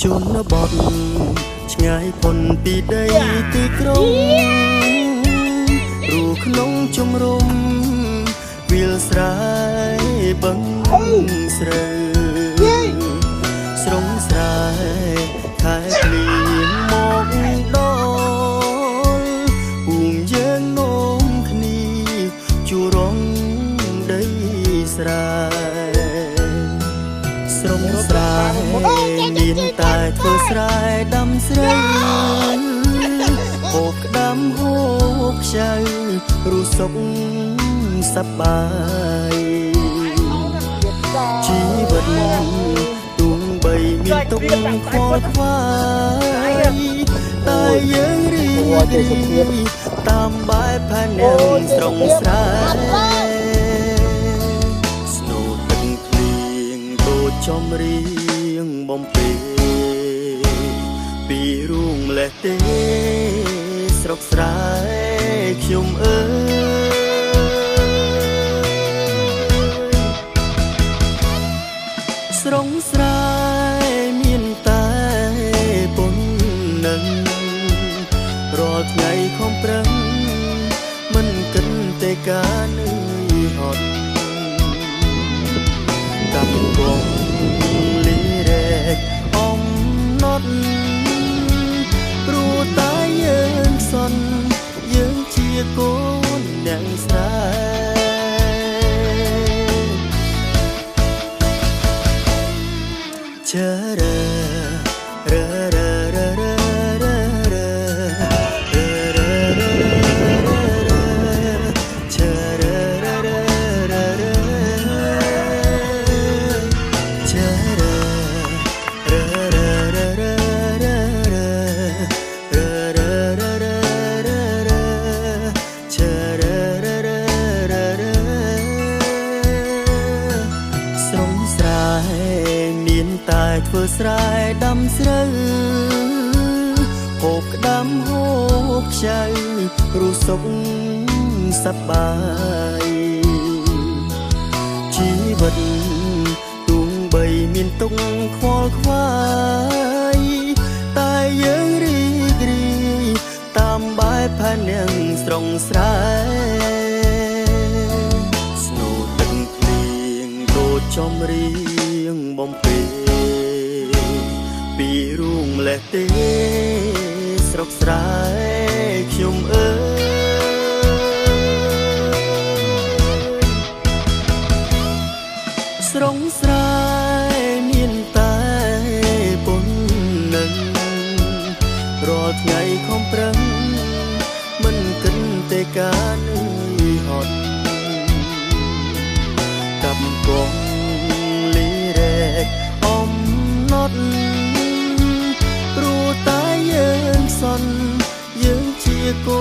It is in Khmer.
ชนบทឆ្ងាយផុនពីដីទីក្រុងរូក្នុងជំរំវាលស្រែបឹងស្រូវស្រងស្រែខែភ្លៀងមកដល់ពូងយើងនោមគ្នាជួរងដីស្រែស្រងស្រែមានតែធ្វើស្រែដាំស្រូវហូបក្ដាំហូបខ្ចៅរស់សុខសប្បាយជីវិតទូងបីមានទុកខ្វល់ខ្វាយតែយើងរីករាយតាមបែបផែននាងស្រងស្រែស្នូតទឹកភ្លៀងដូចចំរៀងបំពេពីរូងម្លេះទេស្រុកស្រែខ្ញុំអើយស្រងស្រែមានតែពុននឹងរាល់ថ្ងៃខំប្រឹងមិនគិតតែការនឿយហត់កំពុងលីរែកអំណត់ព្រោះតែយើងសន់យើងជាកូនអ្នកស្រែជររររររជរររររជរររររជររររស្រងស្រែមានតែធ្វើស្រែដាំស្រូវហូបក្ដាំហូបខ្ចៅរស់សុខសប្បាយជីវិតទូងបីមានទុកខ្វល់ខ្វាយតែយើងរីករាយតាមបែបផែននាងស្រងស្រែស្នូតទឹកភ្លៀងដូចចំរៀងបំពេពីរូងម្លេះទេស្រុកស្រែខ្ញុំអើយស្រងស្រែមានតែពុននឹងរាល់ថ្ងៃខំប្រឹងមិនគិតតែការនឿយហត់កំពុងលីរែកអំណត់ព្រោះតែយើងសន់យើងជាកូ